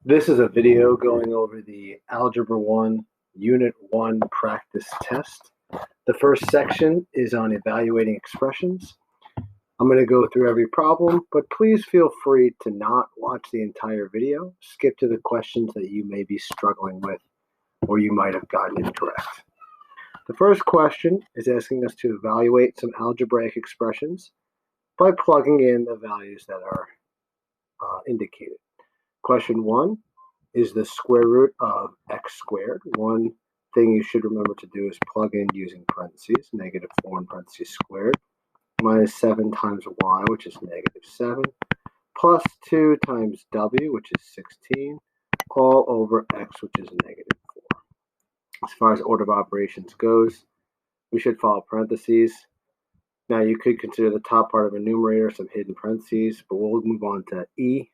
This is a video going over the Algebra 1 Unit 1 practice test. The first section is on evaluating expressions. I'm going to go through every problem, but please feel free to not watch the entire video. Skip to the questions that you may be struggling with or you might have gotten incorrect. The first question is asking us to evaluate some algebraic expressions by plugging in the values that are indicated. Question 1 is the square root of x squared. One thing you should remember to do is plug in using parentheses, negative 4 in parentheses squared, minus 7 times y, which is negative 7, plus 2 times w, which is 16, all over x, which is negative 4. As far as order of operations goes, we should follow parentheses. Now you could consider the top part of a numerator some hidden parentheses, but we'll move on to e,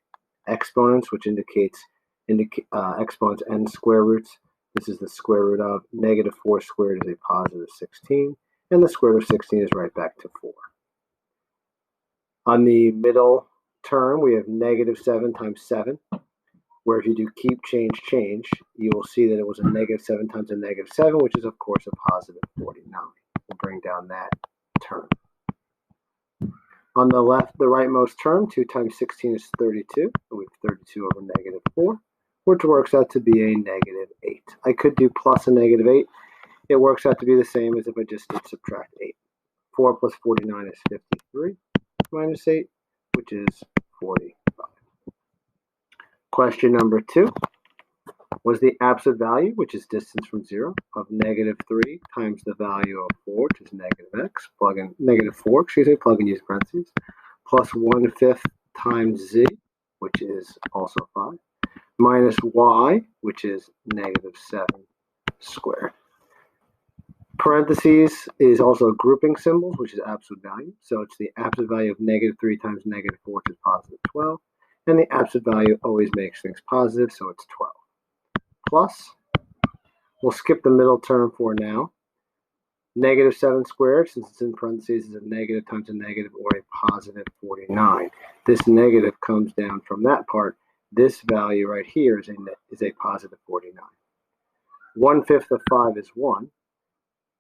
exponents, which indicates exponents and square roots. This is the square root of negative 4 squared is a positive 16, and the square root of 16 is right back to 4. On the middle term, we have negative 7 times 7, where if you do keep, change, you will see that it was a negative 7 times a negative 7, which is, of course, a positive 49. We'll bring down that term. On the left, the rightmost term, 2 times 16 is 32. So we have 32 over negative 4, which works out to be a negative 8. I could do plus a negative 8. It works out to be the same as if I just did subtract 8. 4 plus 49 is 53 minus 8, which is 45. Question number 2 was the absolute value, which is distance from 0, of negative 3 times the value of 4, which is negative x, plug in negative 4, plug in use parentheses, plus 1/5 times z, which is also 5, minus y, which is negative 7 squared. Parentheses is also grouping symbols, which is absolute value. So it's the absolute value of negative 3 times negative 4, which is positive 12. And the absolute value always makes things positive, so it's 12. Plus, we'll skip the middle term for now. Negative 7 squared, since it's in parentheses, is a negative times a negative, or a positive 49. This negative comes down from that part. This value right here is a positive 49. 1/5 of 5 is 1.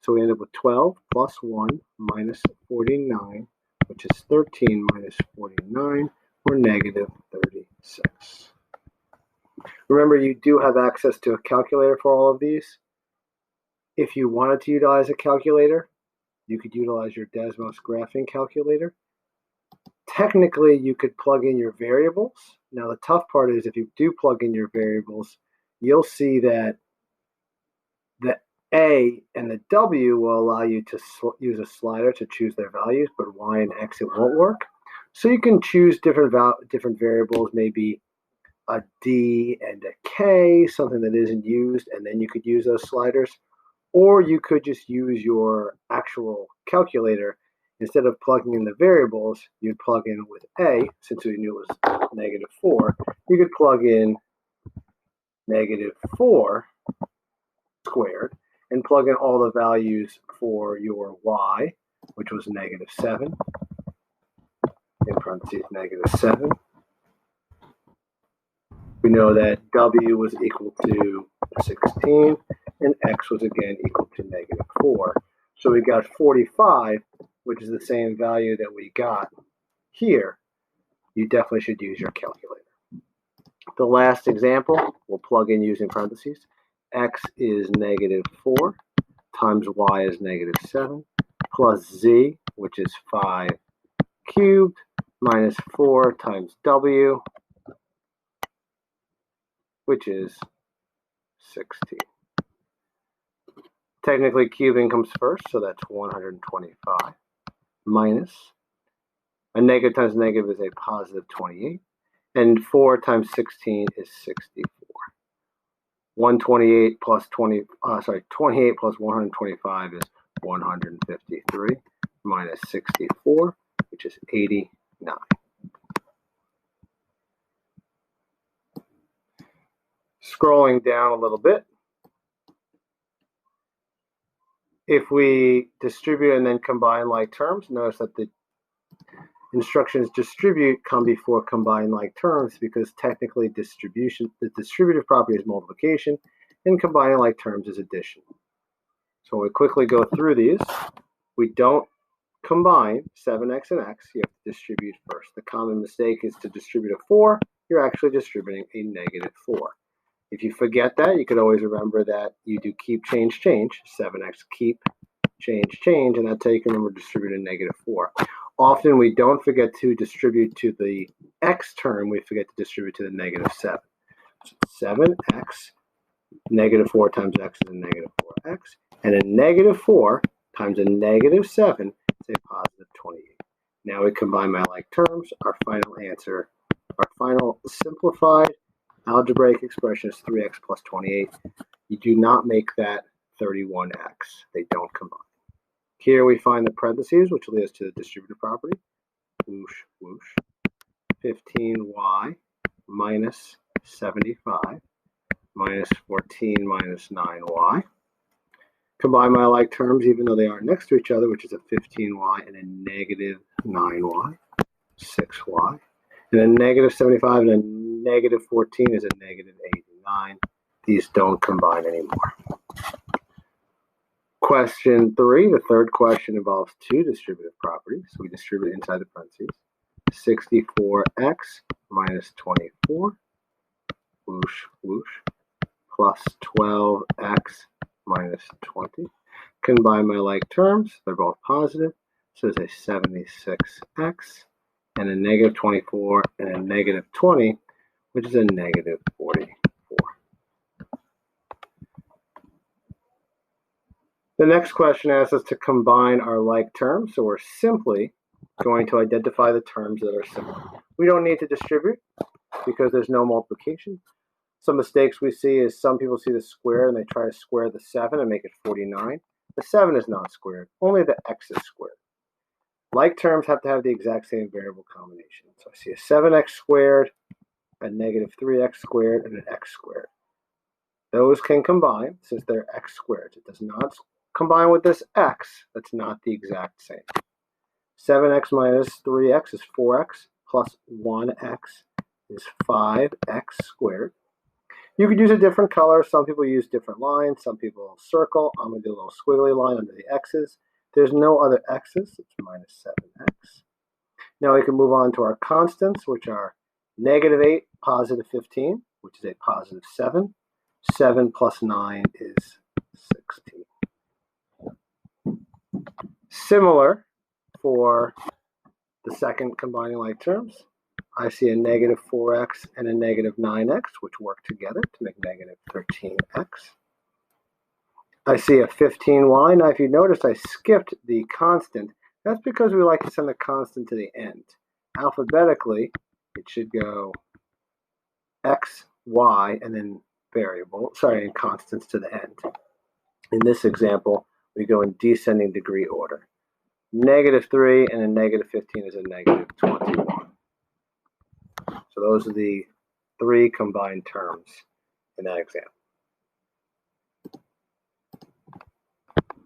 So we end up with 12 plus 1 minus 49, which is 13 minus 49, or negative 36. Remember, you do have access to a calculator for all of these. If you wanted to utilize a calculator, you could utilize your Desmos graphing calculator. Technically, you could plug in your variables. Now, the tough part is if you do plug in your variables, you'll see that the A and the W will allow you to use a slider to choose their values, but Y and X, it won't work. So you can choose different variables, maybe a D and a K, something that isn't used, and then you could use those sliders. Or you could just use your actual calculator. Instead of plugging in the variables, you'd plug in with A, since we knew it was negative 4, you could plug in negative 4 squared and plug in all the values for your Y, which was negative 7, in parentheses, negative 7. We know that W was equal to 16, and X was again equal to negative 4. So we got 45, which is the same value that we got here. You definitely should use your calculator. The last example, we'll plug in using parentheses. X is negative 4 times Y is negative 7 plus Z, which is 5 cubed, minus 4 times W, which is 16. Technically, cubing comes first, so that's 125, minus a negative times negative is a positive 28, and 4 times 16 is 64. 28 plus 125 is 153, minus 64, which is 89. Scrolling down a little bit, if we distribute and then combine like terms, notice that Instructions distribute come before combine like terms because technically the distributive property is multiplication and combining like terms is addition. So when we quickly go through these, we don't combine 7x and x, you have to distribute first. The common mistake is to distribute a 4, you're actually distributing a negative 4. If you forget that, you could always remember that you do keep, change, change, 7x, keep, change, change, and that's how you can remember distribute a negative 4. Often we don't forget to distribute to the x term, we forget to distribute to the negative 7. So 7x, negative 4 times x is a negative 4x, and a negative 4 times a negative 7 is a positive 28. Now we combine my like terms. Our final answer, our final simplified algebraic expression is 3x plus 28. You do not make that 31x. They don't combine. Here we find the parentheses, which lead us to the distributive property. Whoosh, whoosh. 15y minus 75 minus 14 minus 9y. Combine my like terms, even though they aren't next to each other, which is a 15y and a negative 9y, 6y. And a negative 75 and a negative 14 is a negative 89. These don't combine anymore. Question 3, the third question involves two distributive properties. So we distribute inside the parentheses. 64x minus 24, whoosh, whoosh, plus 12x minus 20. Combine my like terms, they're both positive. So it's a 76x and a negative 24 and a negative 20, which is a negative 44. The next question asks us to combine our like terms, so we're simply going to identify the terms that are similar. We don't need to distribute because there's no multiplication. Some mistakes we see is some people see the square and they try to square the 7 and make it 49. The 7 is not squared, only the x is squared. Like terms have to have the exact same variable combination. So I see a 7x squared, a negative 3x squared, and an x squared. Those can combine since they're x squared. It does not combine with this x, that's not the exact same. 7x minus 3x is 4x, plus 1x is 5x squared. You could use a different color. Some people use different lines. Some people circle. I'm going to do a little squiggly line under the x's. There's no other x's. It's minus 7x. Now we can move on to our constants, which are negative 8, positive 15, which is a positive 7. 7 plus 9 is 16. Similar for the second combining like terms. I see a negative 4x and a negative 9x, which work together to make negative 13x. I see a 15y. Now, if you notice, I skipped the constant. That's because we like to send the constant to the end. Alphabetically, it should go x, y, and then and constants to the end. In this example, we go in descending degree order. Negative 3 and a negative 15 is a negative 21. So those are the three combined terms in that example.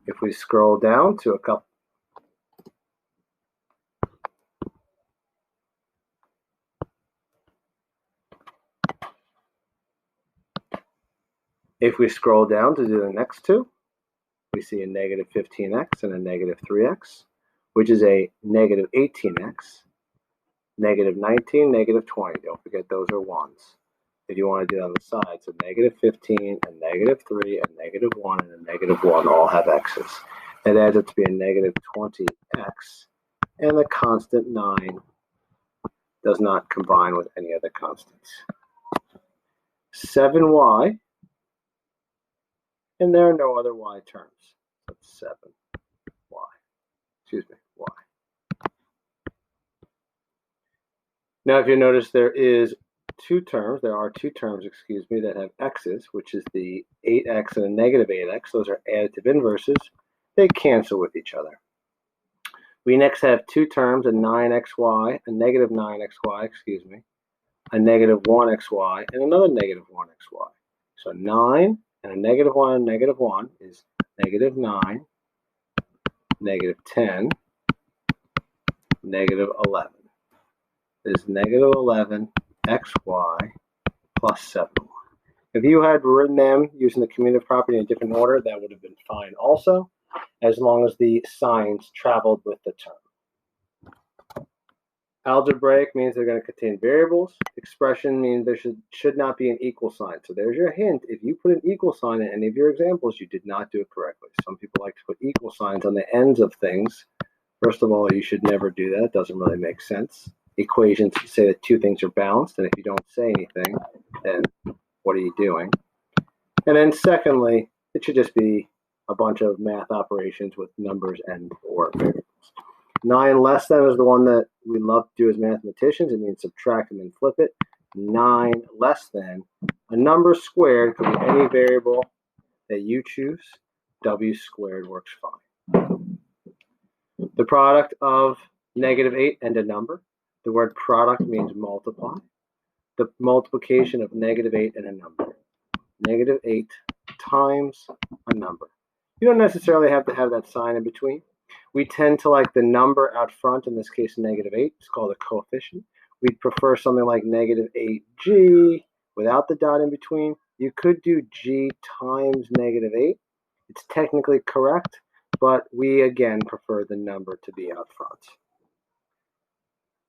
If we scroll down to a couple, if we scroll down to do the next two, we see a negative 15x and a negative 3x, which is a negative 18x, negative 19, negative 20. Don't forget those are ones. If you want to do it on the side, so negative 15, a negative 3, a negative 1, and a negative 1 all have x's. It adds up to be a negative 20x, and the constant 9 does not combine with any other constants. 7y, and there are no other y terms. That's 7y. Excuse me, y. Now, if you notice, there are two terms, that have x's, which is the 8x and a negative 8x. Those are additive inverses. They cancel with each other. We next have two terms, a 9xy, a negative 9xy, a negative 1xy, and another negative 1xy. So 9 and a negative 1 and negative 1 is negative 9, negative 10, negative 11 is negative 11 xy plus 7y. If you had written them using the commutative property in a different order, that would have been fine also, as long as the signs traveled with the term. Algebraic means they're going to contain variables. Expression means there should not be an equal sign. So there's your hint. If you put an equal sign in any of your examples, you did not do it correctly. Some people like to put equal signs on the ends of things. First of all, you should never do that. It doesn't really make sense. Equations say that two things are balanced, and if you don't say anything, then what are you doing? And then secondly, it should just be a bunch of math operations with numbers and or variables. 9 less than is the one that we love to do as mathematicians. It means subtract and then flip it. 9 less than. A number squared could be any variable that you choose. W squared works fine. The product of negative 8 and a number. The word product means multiply. The multiplication of negative 8 and a number. Negative 8 times a number. You don't necessarily have to have that sign in between. We tend to like the number out front, in this case negative 8. It's called a coefficient. We'd prefer something like negative 8g without the dot in between. You could do g times negative 8. It's technically correct, but we again prefer the number to be out front.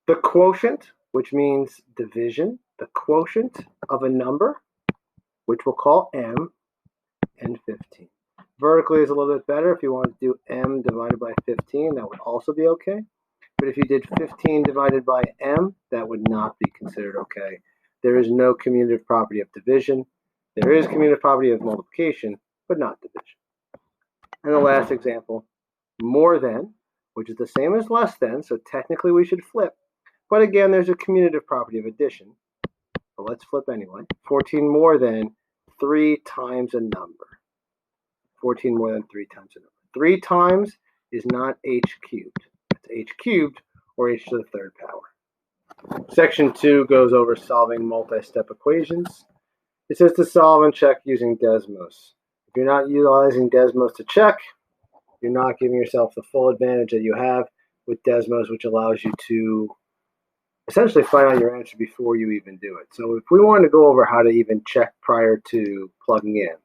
The quotient, which means division, the quotient of a number, which we'll call m, and 15. Vertically is a little bit better. If you want to do m divided by 15, that would also be okay. But if you did 15 divided by m, that would not be considered okay. There is no commutative property of division. There is commutative property of multiplication, but not division. And the last example, more than, which is the same as less than, so technically we should flip. But again, there's a commutative property of addition. But let's flip anyway. 14 more than 3 times a number. 14 more than 3 times a number. 3 times is not h cubed. It's h cubed or h to the third power. Section 2 goes over solving multi-step equations. It says to solve and check using Desmos. If you're not utilizing Desmos to check, you're not giving yourself the full advantage that you have with Desmos, which allows you to essentially find out your answer before you even do it. So if we wanted to go over how to even check prior to plugging in,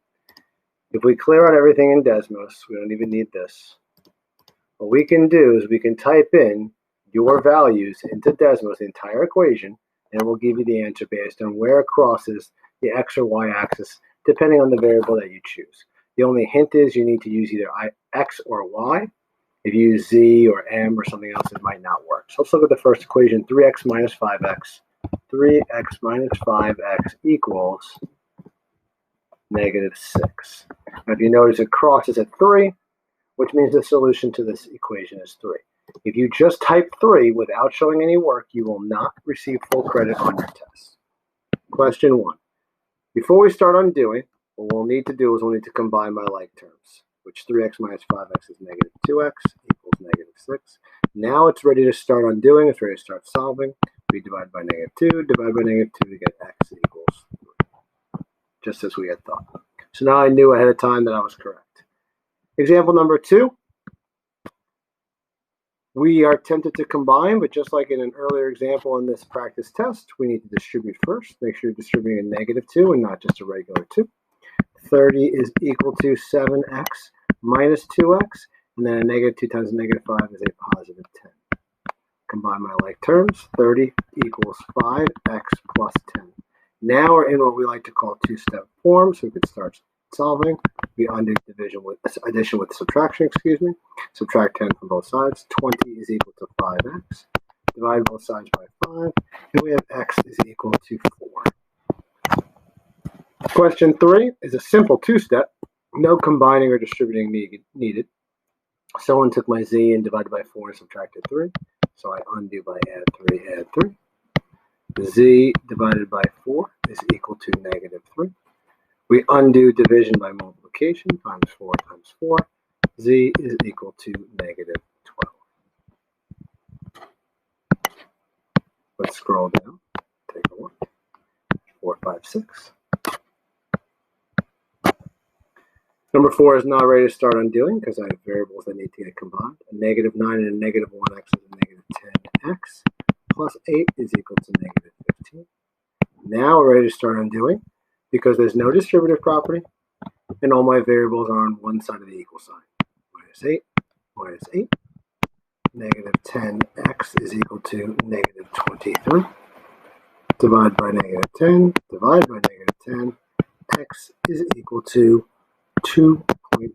if we clear out everything in Desmos, we don't even need this. What we can do is we can type in your values into Desmos, the entire equation, and it will give you the answer based on where it crosses the x or y axis, depending on the variable that you choose. The only hint is you need to use either x or y. If you use z or m or something else, it might not work. So let's look at the first equation, 3x minus 5x. 3x minus 5x equals negative 6. Now, if you notice, it crosses at 3, which means the solution to this equation is 3. If you just type 3 without showing any work, you will not receive full credit on your test. Question 1. Before we start undoing, what we'll need to do is we'll need to combine by like terms, which 3x minus 5x is negative 2x equals negative 6. Now it's ready to start undoing. It's ready to start solving. We divide by negative 2, divide by negative 2 to get x equals 3, just as we had thought. So now I knew ahead of time that I was correct. Example number 2. We are tempted to combine, but just like in an earlier example in this practice test, we need to distribute first. Make sure you're distributing a negative 2 and not just a regular 2. 30 is equal to 7x minus 2x, and then a negative 2 times a negative 5 is a positive 10. Combine my like terms. 30 equals 5x plus 10. Now we're in what we like to call two-step form, so we could start solving. We undo addition with subtraction, Subtract 10 from both sides. 20 is equal to 5x. Divide both sides by 5, and we have x is equal to 4. Question 3 is a simple two-step. No combining or distributing needed. Someone took my z and divided by 4 and subtracted 3. So I undo by add 3, add 3. Z divided by 4 is equal to negative 3. We undo division by multiplication, times 4 times 4. Z is equal to negative 12. Let's scroll down, take a look. 4, 5, 6. Number 4 is not ready to start undoing because I have variables that need to get combined. A negative 9 and a negative 1x is a negative 10 9x plus 8 is equal to negative 15. Now we're ready to start undoing because there's no distributive property and all my variables are on one side of the equal sign. Minus 8. Negative 10x is equal to negative 23. Divide by negative 10. Divide by negative 10. X is equal to 2.3.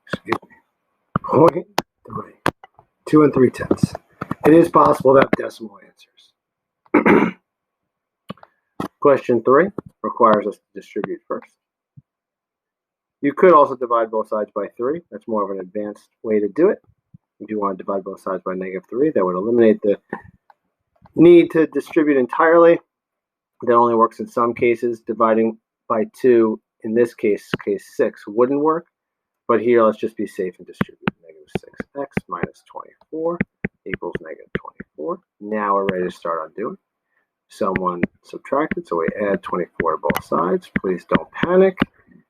Excuse me. 0.3. 2 3/10. It is possible to have decimal answers. Question 3 requires us to distribute first. You could also divide both sides by 3. That's more of an advanced way to do it. If you want to divide both sides by negative 3, that would eliminate the need to distribute entirely. That only works in some cases. Dividing by 2, in this case 6, wouldn't work. But here, let's just be safe and distribute. Negative 6x minus 24 equals negative 24. Now we're ready to start undoing. Someone subtracted, so we add 24 to both sides. Please don't panic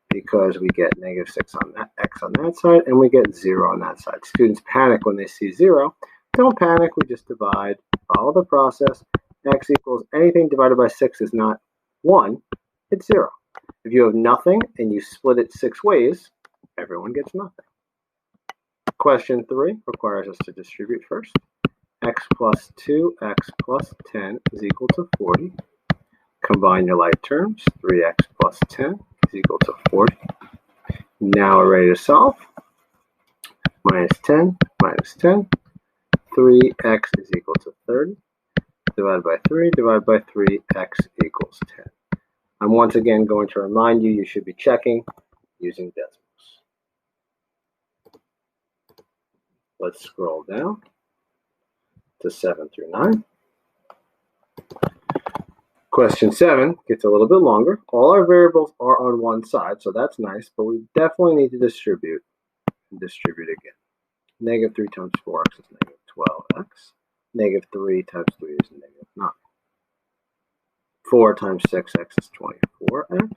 because we get negative 6 on that, x on that side, and we get 0 on that side. Students panic when they see 0. Don't panic, we just divide. Follow the process. X equals anything divided by 6 is not 1, it's 0. If you have nothing and you split it 6 ways, everyone gets nothing. Question 3 requires us to distribute first. X plus 2x plus 10 is equal to 40. Combine your like terms. 3x plus 10 is equal to 40. Now we're ready to solve. Minus 10 minus 10. 3x is equal to 30. Divided by 3, divided by 3, x equals 10. I'm once again going to remind you, you should be checking using decimals. Let's scroll down to 7 through 9. Question 7 gets a little bit longer. All our variables are on one side, so that's nice, but we definitely need to distribute and distribute again. Negative 3 times 4x is negative 12x. Negative 3 times 3 is negative 9. 4 times 6x is 24x.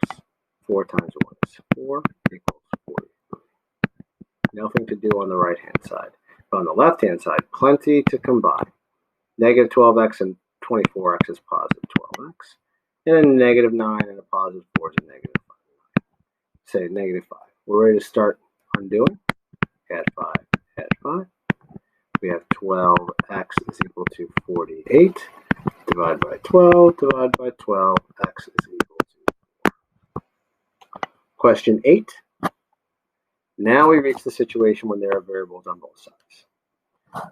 4 times 1 is 4 equals 43. Nothing to do on the right-hand side. But on the left-hand side, plenty to combine. Negative 12x and 24x is positive 12x. And then negative 9 and a positive 4 is a negative 5. Say negative 5. We're ready to start undoing. Add 5, add 5. We have 12x is equal to 48. Divide by 12, divide by 12, x is equal to 4. Question 8. Now we reach the situation when there are variables on both sides.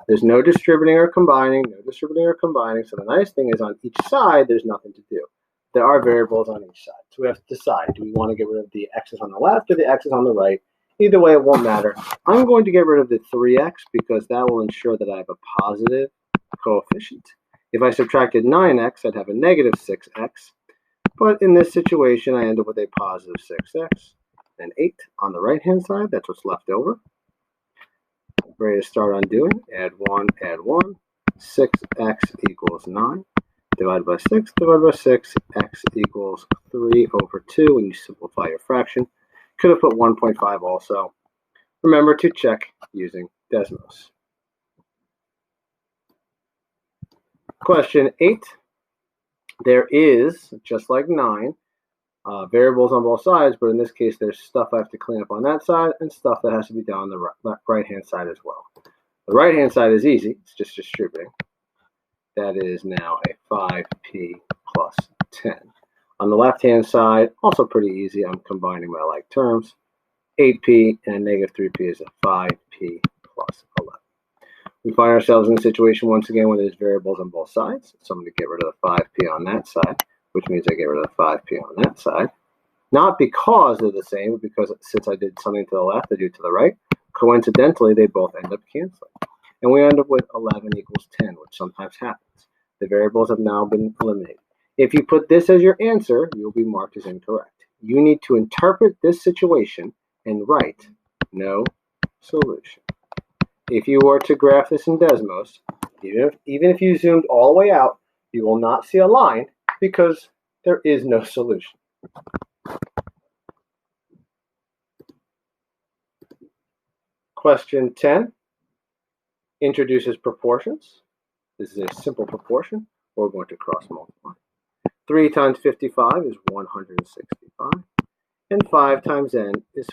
There's no distributing or combining, so the nice thing is on each side, there's nothing to do. There are variables on each side, so we have to decide, do we want to get rid of the x's on the left or the x's on the right? Either way, it won't matter. I'm going to get rid of the 3x because that will ensure that I have a positive coefficient. If I subtracted 9x, I'd have a negative 6x. But in this situation, I end up with a positive 6x and 8 on the right-hand side. That's what's left over. Ready to start undoing. Add 1, add 1. 6x equals 9. Divide by 6, divide by 6. X equals 3 over 2 when you simplify your fraction. Could have put 1.5 also. Remember to check using Desmos. Question 8. There is, just like 9, variables on both sides, but in this case, there's stuff I have to clean up on that side and stuff that has to be done on the right-hand side as well. The right-hand side is easy. It's just distributing. That is now a 5p plus 10. On the left-hand side, also pretty easy. I'm combining my like terms. 8p and a negative 3p is a 5p plus 11. We find ourselves in a situation once again where there's variables on both sides. So I'm going to get rid of the 5p on that side, which means I get rid of the 5p on that side. Not because they're the same, but because since I did something to the left, I do to the right. Coincidentally, they both end up canceling. And we end up with 11 equals 10, which sometimes happens. The variables have now been eliminated. If you put this as your answer, you'll be marked as incorrect. You need to interpret this situation and write no solution. If you were to graph this in Desmos, even if you zoomed all the way out, you will not see a line because there is no solution. Question 10. introduces proportions. This is a simple proportion. We're going to cross multiply. 3 times 55 is 165. And 5 times n is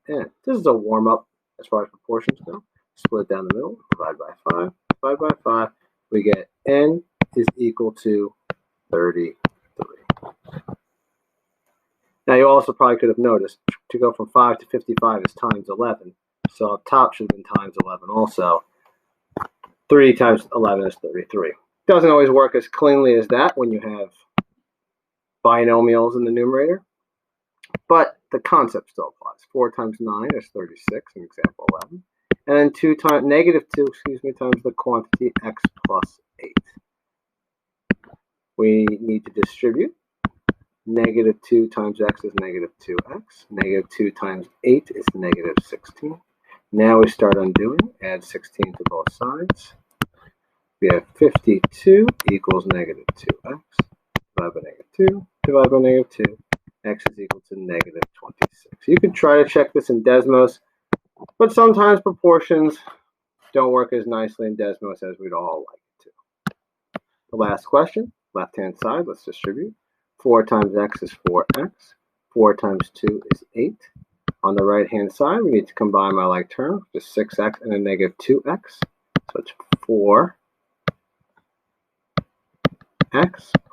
5n. This is a warm-up as far as proportions go. Split down the middle, divide by 5, divide by 5. We get n is equal to 33. Now you also probably could have noticed to go from 5 to 55 is times 11. So up top should have been times 11 also. 3 times 11 is 33. Doesn't always work as cleanly as that when you have binomials in the numerator, but the concept still applies. 4 times 9 is 36 in example 11. And then negative 2 times the quantity x plus 8. We need to distribute. Negative 2 times x is negative 2x. Negative 2 times 8 is negative 16. Now we start undoing. Add 16 to both sides. We have 52 equals negative 2x. Divide by negative 2. Divide by negative 2. X is equal to negative 26. You could try to check this in Desmos, but sometimes proportions don't work as nicely in Desmos as we'd all like it to. The last question, left-hand side, let's distribute. 4 times x is 4x. 4 times 2 is 8. On the right-hand side, we need to combine my like terms, just 6x and a negative 2x. So it's 4x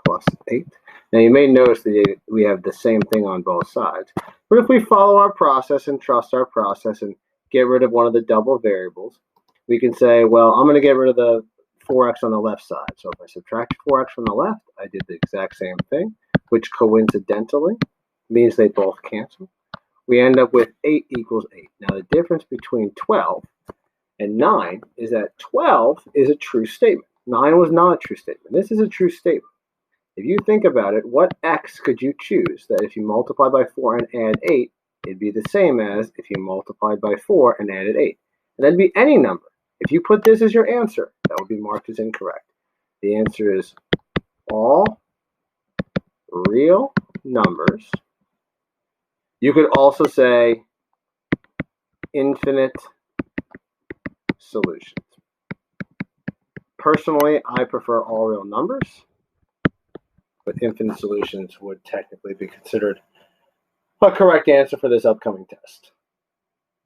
plus 8. Now you may notice that we have the same thing on both sides. But if we follow our process and trust our process and get rid of one of the double variables, we can say, well, I'm going to get rid of the 4x on the left side. So if I subtract 4x from the left, I did the exact same thing, which coincidentally means they both cancel. We end up with 8 equals 8. Now the difference between 12 and 9 is that 12 is a true statement. 9 was not a true statement. This is a true statement. If you think about it, what x could you choose that if you multiply by 4 and add 8, it'd be the same as if you multiplied by 4 and added 8. And that'd be any number. If you put this as your answer, that would be marked as incorrect. The answer is all real numbers. You could also say infinite solutions. Personally, I prefer all real numbers, but infinite solutions would technically be considered a correct answer for this upcoming test.